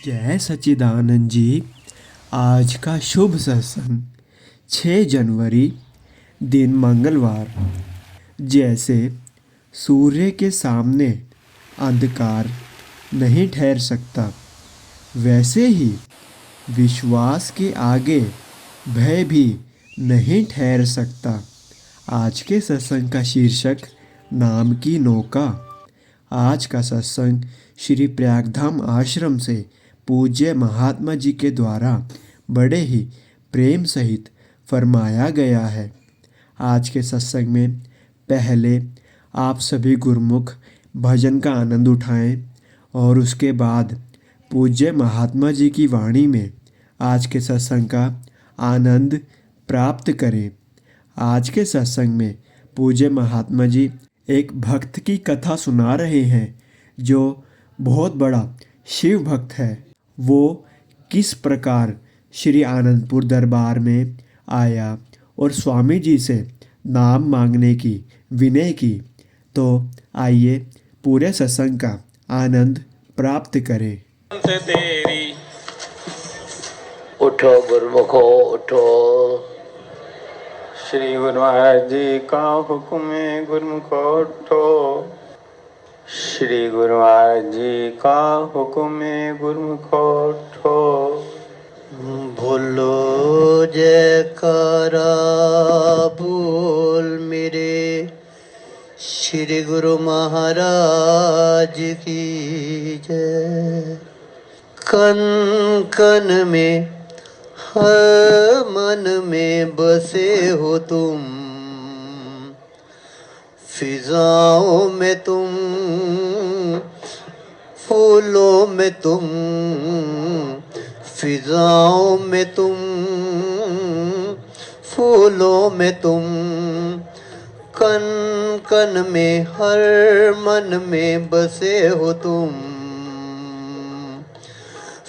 जय सच्चिदानंद जी। आज का शुभ सत्संग 6 जनवरी दिन मंगलवार। जैसे सूर्य के सामने अंधकार नहीं ठहर सकता, वैसे ही विश्वास के आगे भय भी नहीं ठहर सकता। आज के सत्संग का शीर्षक नाम की नौका। आज का सत्संग श्री प्रयागधाम आश्रम से पूज्य महात्मा जी के द्वारा बड़े ही प्रेम सहित फरमाया गया है। आज के सत्संग में पहले आप सभी गुरुमुख भजन का आनंद उठाएं और उसके बाद पूज्य महात्मा जी की वाणी में आज के सत्संग का आनंद प्राप्त करें। आज के सत्संग में पूज्य महात्मा जी एक भक्त की कथा सुना रहे हैं जो बहुत बड़ा शिव भक्त है। वो किस प्रकार श्री आनंदपुर दरबार में आया और स्वामी जी से नाम मांगने की विनय की। तो आइए पूरे सत्संग का आनंद प्राप्त करें। तेरी उठो गुरुमुखो उठो। श्री गुरु महाराज जी का हुक्म है, गुरुमुखो उठो। श्री गुरु महाराज जी का हुक्म है, गुरुमुखो उठो। बोलो जयकारा बोल मेरे श्री गुरु महाराज की जय। कन कन में हर मन में बसे हो तुम, फिजाओं में तुम, फूलों में तुम, फिजाओं में तुम, फूलों में तुम, कन कन में हर मन में बसे हो तुम,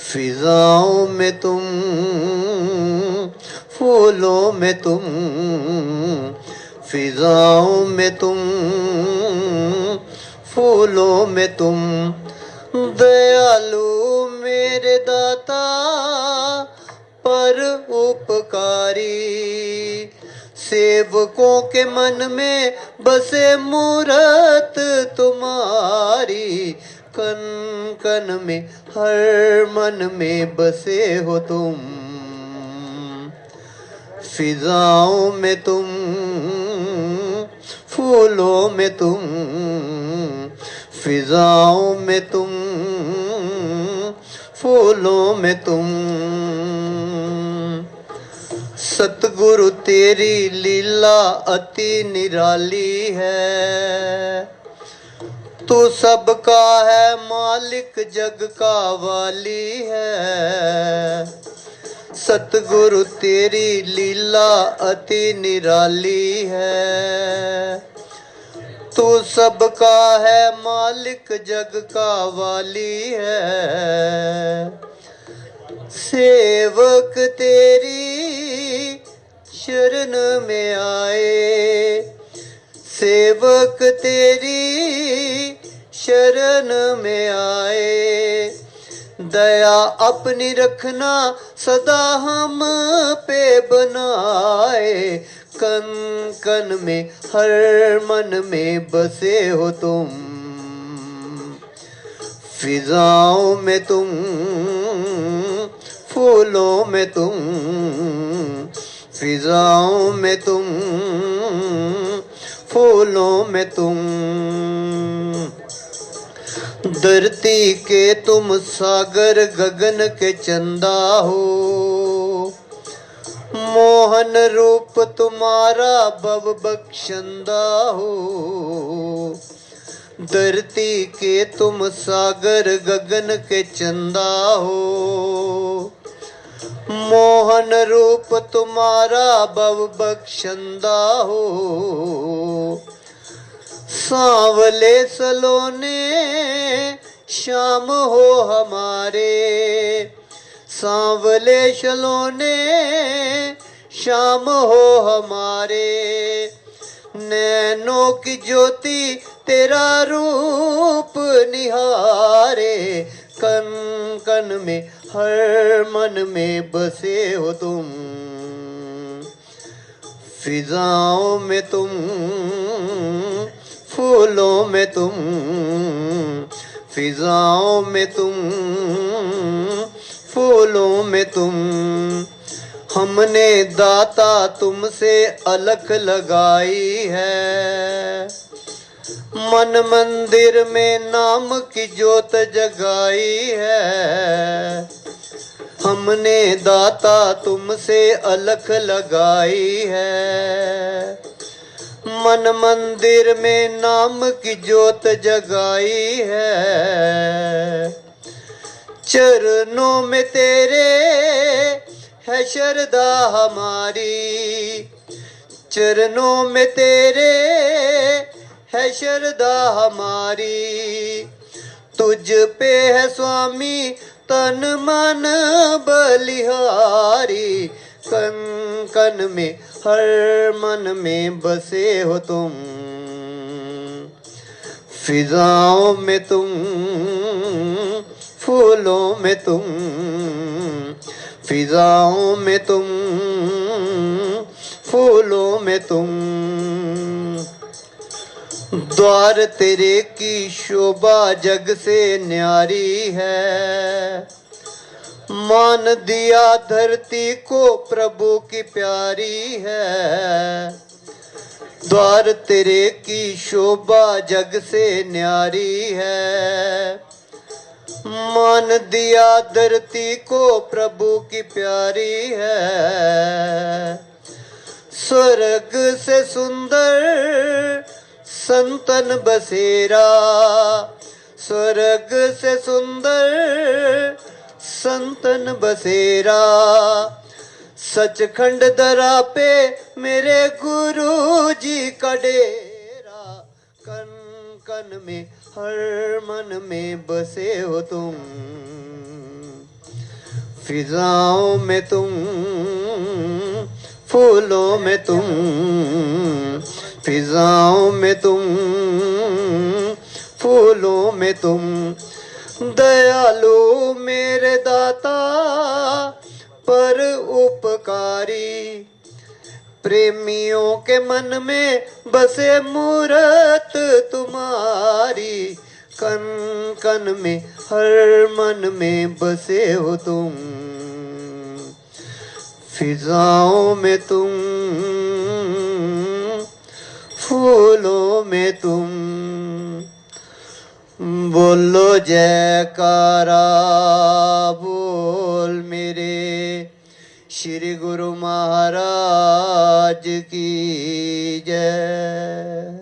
फिजाओं में तुम, फूलों में तुम, फिजाओं में तुम, फूलों में तुम। दयालु मेरे दाता पर उपकारी, सेवकों के मन में बसे मूरत तुम्हारी। कन कन में हर मन में बसे हो तुम, फिजाओं में तुम, फूलों में तुम, फिजाओं में तुम, फूलों में तुम। सतगुरु तेरी लीला अति निराली है, तू सबका है मालिक जग का वाली है। सतगुरु तेरी लीला अति निराली है, तू सबका है मालिक जग का वाली है। सेवक तेरी शरण में आए, सेवक तेरी शरण में आए। दया अपनी रखना सदा हम पे बनाए। कन कन में हर मन में बसे हो तुम, फिजाओं में तुम, फूलों में तुम, फिजाओं में तुम, फूलों में तुम। धरती के तुम सागर गगन के चंदा हो, मोहन रूप तुम्हारा भव बख्शंदा हो। धरती के तुम सागर गगन के चंदा हो, मोहन रूप तुम्हारा भव बख्शंदा हो। सांवले सलोने श्याम हो हमारे, सांवले सलोने श्याम हो हमारे। नैनों की ज्योति तेरा रूप निहारे, कन कन में हर मन में बसे हो तुम। फिजाओं में तुम, फूलों में तुम, फिजाओं में तुम, फूलों में तुम। हमने दाता तुमसे अलख लगाई है, मन मंदिर में नाम की ज्योत जगाई है। हमने दाता तुमसे अलख लगाई है, मन मंदिर में नाम की ज्योत जगाई है। चरणों में तेरे है श्रद्धा हमारी, चरणों में तेरे है श्रद्धा हमारी। तुझ पे है स्वामी तन मन बलिहारी, कन कन में हर मन में बसे हो तुम। फिजाओं में तुम, फूलों में तुम, फिजाओं में तुम, फूलों में तुम। द्वार तेरे की शोभा जग से न्यारी है, मान दिया धरती को प्रभु की प्यारी है। द्वार तेरे की शोभा जग से न्यारी है, मान दिया धरती को प्रभु की प्यारी है। स्वर्ग से सुंदर संतन बसेरा, स्वर्ग से सुंदर संतन बसेरा। सचखंड दरा पे मेरे गुरु जी का डेरा, कन कन में हर मन में बसे हो तुम। फिजाओं में तुम, फूलों में तुम, फिजाओं में तुम, फूलों में तुम। दयालु मेरे दाता पर उपकारी, प्रेमियों के मन में बसे मूरत तुम्हारी। कन कन में हर मन में बसे हो तुम। फिजाओं में तुम, फूलों में तुम। बोलो जयकारा बोल मेरे श्री गुरु महाराज की जय।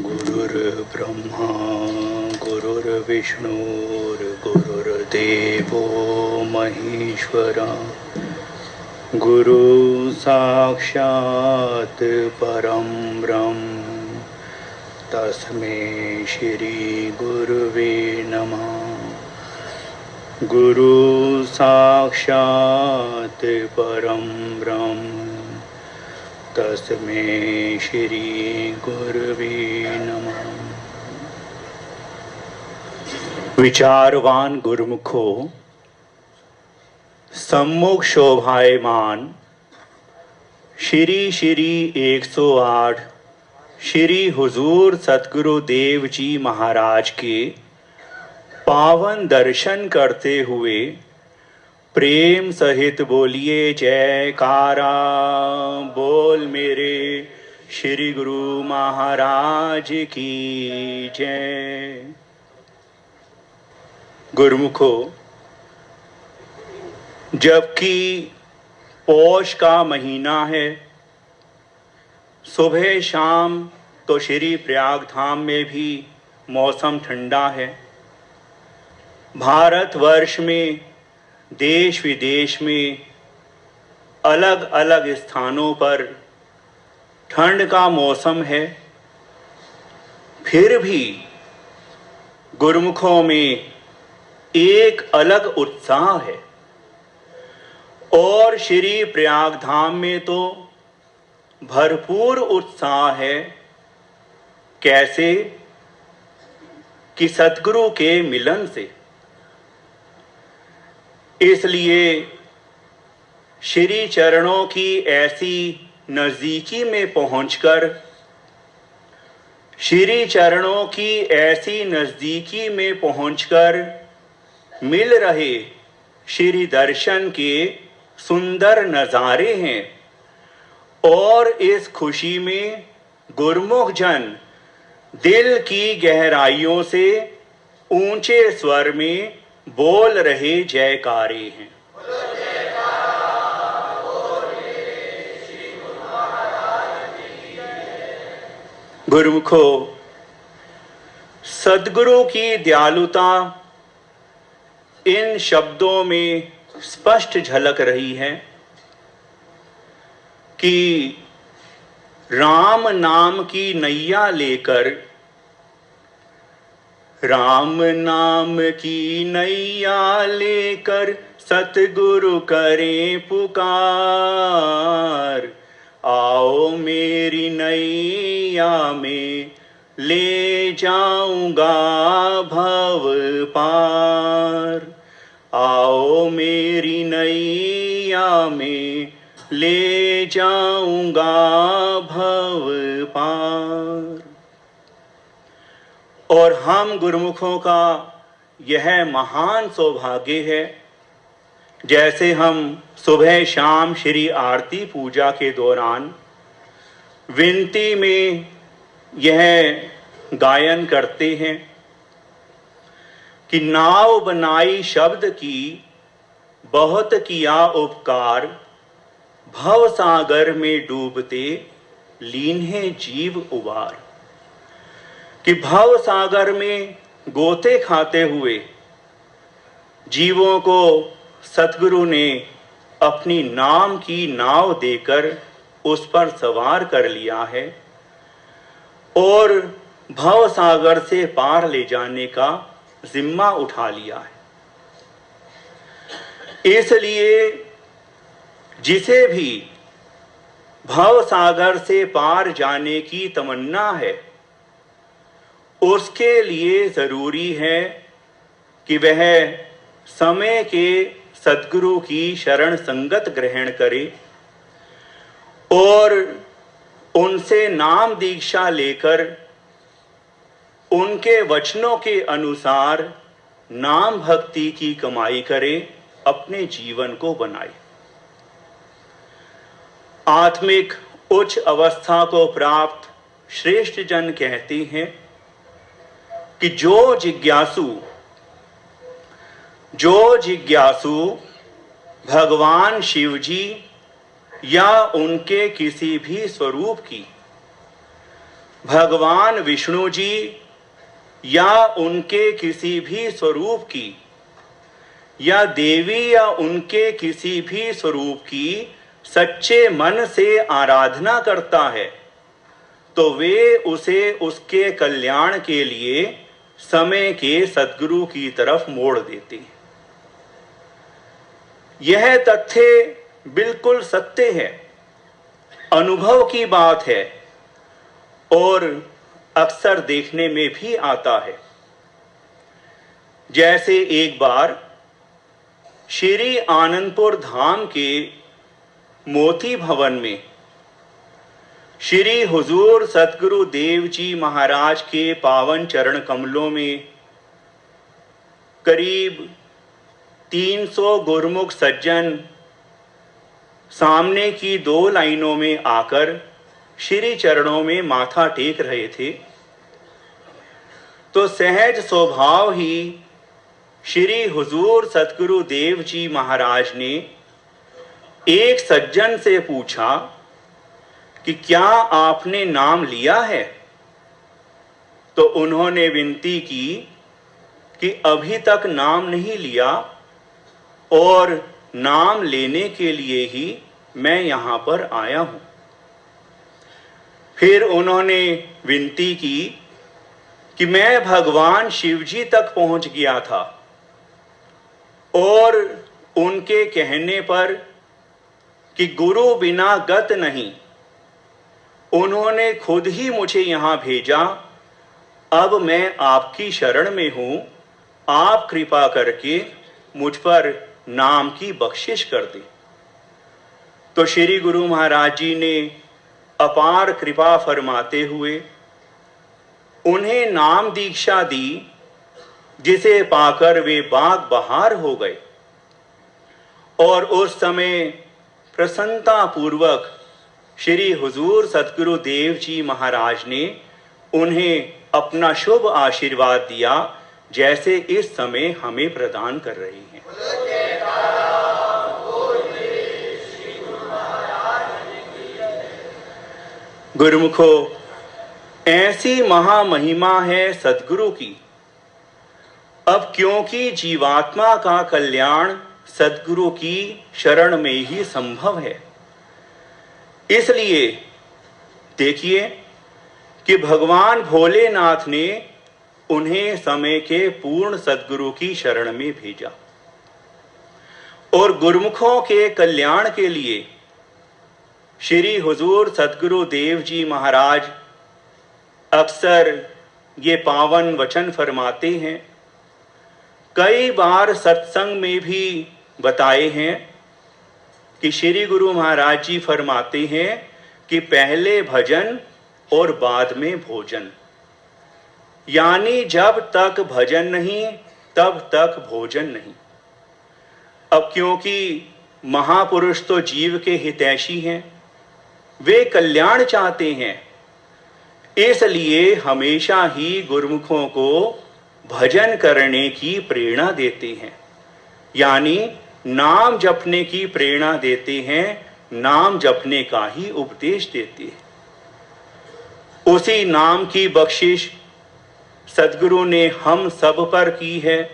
गुरुर्ब्रह्मा गुरुर्विष्णुर् गुरुर्देवो महेश्वरा, गुरु साक्षात् परं ब्रह्म तस्मै श्री गुरुवे नमः। गुरु साक्षात् परं ब्रह्म तस्मै श्री गुरुवे नमः। विचारवान गुरुमुखो सम्मुख शोभायमान श्री श्री 108 श्री हुजूर सतगुरु देव जी महाराज के पावन दर्शन करते हुए प्रेम सहित बोलिए जयकारा बोल मेरे श्री गुरु महाराज की जय। गुरुमुखो, जबकि पौष का महीना है, सुबह शाम तो श्री प्रयाग धाम में भी मौसम ठंडा है। भारतवर्ष में देश विदेश में अलग अलग स्थानों पर ठंड का मौसम है, फिर भी गुरुमुखों में एक अलग उत्साह है। और श्री प्रयाग धाम में तो भरपूर उत्साह है। कैसे कि सतगुरु के मिलन से इसलिए श्री चरणों की ऐसी नजदीकी में पहुंचकर, श्री चरणों की ऐसी नजदीकी में पहुंचकर मिल रहे श्री दर्शन के सुंदर नजारे हैं। और इस खुशी में गुरमुख जन दिल की गहराइयों से ऊंचे स्वर में बोल रहे जयकारे हैं। गुरुमुखो, सद्गुरु की दयालुता इन शब्दों में स्पष्ट झलक रही है कि राम नाम की नैया लेकर, राम नाम की नैया लेकर सतगुरु करें पुकार। आओ मेरी नैया में ले जाऊंगा भव पार। आओ मेरी नैया में ले जाऊंगा भव पार। और हम गुरुमुखों का यह महान सौभाग्य है, जैसे हम सुबह शाम श्री आरती पूजा के दौरान विनती में यह गायन करते हैं कि नाव बनाई शब्द की, बहुत किया उपकार, भव सागर में डूबते लीन है जीव उबार। कि भव सागर में गोते खाते हुए जीवों को सतगुरु ने अपनी नाम की नाव देकर उस पर सवार कर लिया है और भव सागर से पार ले जाने का जिम्मा उठा लिया है। इसलिए जिसे भी भव सागर से पार जाने की तमन्ना है, उसके लिए जरूरी है कि वह समय के सद्गुरु की शरण संगत ग्रहण करे और उनसे नाम दीक्षा लेकर उनके वचनों के अनुसार नाम भक्ति की कमाई करे, अपने जीवन को बनाए। आत्मिक उच्च अवस्था को प्राप्त श्रेष्ठ जन कहते हैं कि जो जिज्ञासु भगवान शिव जी या उनके किसी भी स्वरूप की, भगवान विष्णु जी या उनके किसी भी स्वरूप की, या देवी या उनके किसी भी स्वरूप की सच्चे मन से आराधना करता है, तो वे उसे उसके कल्याण के लिए समय के सद्गुरु की तरफ मोड़ देते हैं। यह तथ्य बिल्कुल सत्य है, अनुभव की बात है और अक्सर देखने में भी आता है। जैसे एक बार श्री आनंदपुर धाम के मोती भवन में श्री हुजूर सतगुरु देव जी महाराज के पावन चरण कमलों में करीब 300 गुरमुख सज्जन सामने की 2 लाइनों में आकर श्री चरणों में माथा टेक रहे थे, तो सहज स्वभाव ही श्री हुजूर सतगुरु देव जी महाराज ने एक सज्जन से पूछा कि क्या आपने नाम लिया है? तो उन्होंने विनती की कि अभी तक नाम नहीं लिया और नाम लेने के लिए ही मैं यहां पर आया हूं। फिर उन्होंने विनती की कि मैं भगवान शिवजी तक पहुंच गया था और उनके कहने पर कि गुरु बिना गत नहीं, उन्होंने खुद ही मुझे यहां भेजा। अब मैं आपकी शरण में हूं, आप कृपा करके मुझ पर नाम की बख्शिश कर दे। तो श्री गुरु महाराज जी ने अपार कृपा फरमाते हुए उन्हें नाम दीक्षा दी, जिसे पाकर वे बाग बहार हो गए। और उस समय प्रसन्नता पूर्वक श्री हुजूर सतगुरु देव जी महाराज ने उन्हें अपना शुभ आशीर्वाद दिया, जैसे इस समय हमें प्रदान कर रहे हैं। गुरुमुखो, ऐसी महामहिमा है सद्गुरु की। अब क्योंकि जीवात्मा का कल्याण सद्गुरु की शरण में ही संभव है, इसलिए देखिए कि भगवान भोलेनाथ ने उन्हें समय के पूर्ण सद्गुरु की शरण में भेजा। और गुरुमुखों के कल्याण के लिए श्री हुजूर सतगुरु देव जी महाराज अक्सर ये पावन वचन फरमाते हैं। कई बार सत्संग में भी बताए हैं कि श्री गुरु महाराज जी फरमाते हैं कि पहले भजन और बाद में भोजन, यानी जब तक भजन नहीं तब तक भोजन नहीं। अब क्योंकि महापुरुष तो जीव के हितैषी हैं, वे कल्याण चाहते हैं, इसलिए हमेशा ही गुरुमुखों को भजन करने की प्रेरणा देते हैं, यानी नाम जपने की प्रेरणा देते हैं, नाम जपने का ही उपदेश देते हैं। उसी नाम की बख्शिश सद्गुरु ने हम सब पर की है।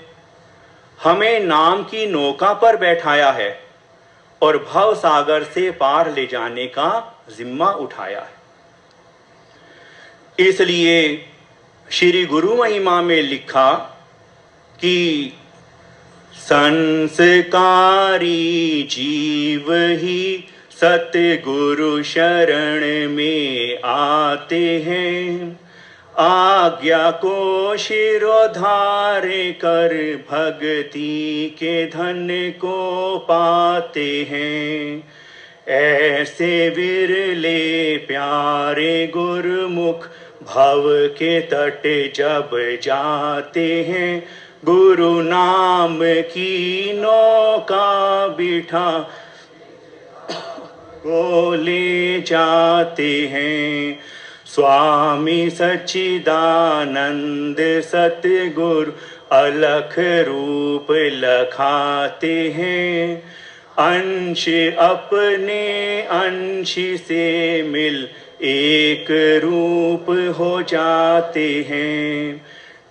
हमें नाम की नौका पर बैठाया है और भव सागर से पार ले जाने का जिम्मा उठाया है। इसलिए श्री गुरु महिमा में लिखा कि संस्कारी जीव ही सतगुरु शरण में आते हैं, आज्ञा को शिरोधार कर भक्ति के धन को पाते हैं। ऐसे विरले प्यारे गुरुमुख भव के तट जब जाते हैं, गुरु नाम की नौका बिठा को ले जाते हैं। स्वामी सच्चिदानंद सतगुरु अलख रूप लखाते हैं, अंश अपने अंश से मिल एक रूप हो जाते हैं।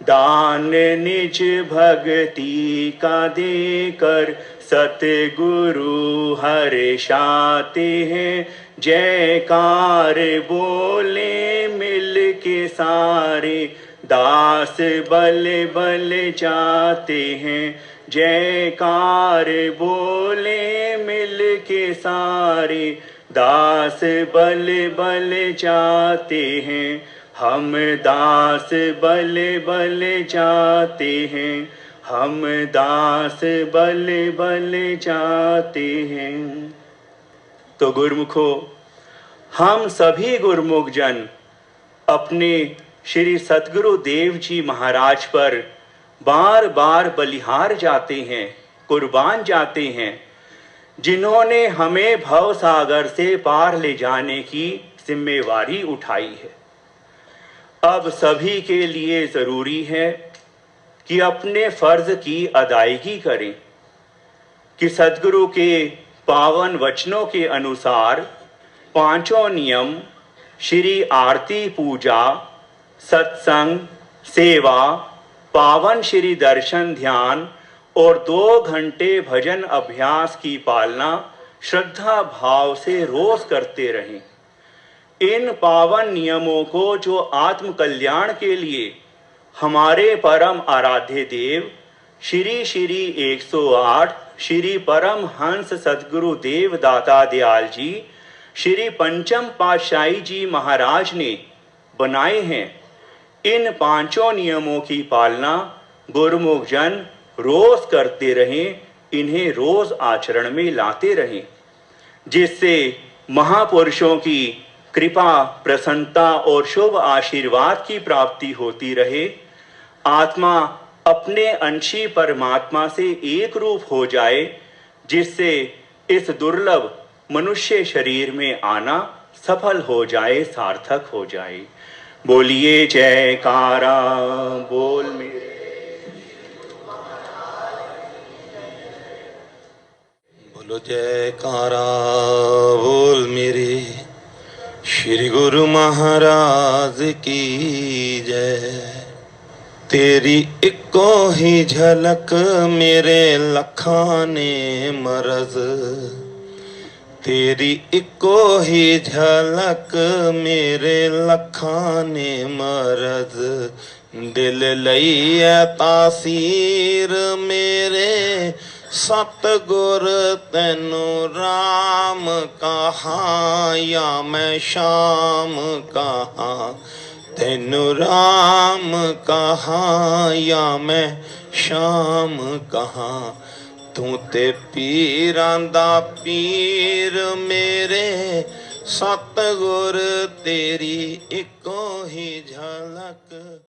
दान निज भक्ति का देकर सतगुरु हर्षाते हैं, जयकार बोले मिल के सारे दास बल बल जाते हैं। जयकार बोले मिल के सारे दास बल बल जाते हैं। हम दास बल बल जाते हैं, हम दास बल बल जाते हैं। तो गुरुमुखो, हम सभी गुरुमुख जन अपने श्री सतगुरु देव जी महाराज पर बार बार बलिहार जाते हैं, कुर्बान जाते हैं, जिन्होंने हमें भव सागर से पार ले जाने की जिम्मेवारी उठाई है। अब सभी के लिए जरूरी है कि अपने फर्ज की अदायगी करें कि सद्गुरु के पावन वचनों के अनुसार पांचों नियम श्री आरती पूजा, सत्संग, सेवा, पावन श्री दर्शन ध्यान और 2 घंटे भजन अभ्यास की पालना श्रद्धा भाव से रोज करते रहें। इन पावन नियमों को जो आत्म कल्याण के लिए हमारे परम आराध्य देव श्री श्री 108 श्री परम हंस सद्गुरु देव दाता दयाल जी श्री पंचम पातशाही जी महाराज ने बनाए हैं, इन पांचों नियमों की पालना गुरुमुख जन रोज करते रहें, इन्हें रोज आचरण में लाते रहें, जिससे महापुरुषों की कृपा, प्रसन्नता और शुभ आशीर्वाद की प्राप्ति होती रहे। आत्मा अपने अंशी परमात्मा से एक रूप हो जाए, जिससे इस दुर्लभ मनुष्य शरीर में आना सफल हो जाए, सार्थक हो जाए। बोलिए जयकारा बोल मेरे। बोलो जयकारा बोल मेरे श्री गुरु महाराज की जय। तेरी इको ही झलक मेरे लखां ने मरज, तेरी इको ही झलक मेरे लखां ने मरज। दिल लईए तासीर मेरे सतगुर तैनू राम कहा या मैं शाम कहा, तैनू राम कहा या मैं शाम कहा। तू ते पीरां दा पीर मेरे सतगुर तेरी इको ही झलक।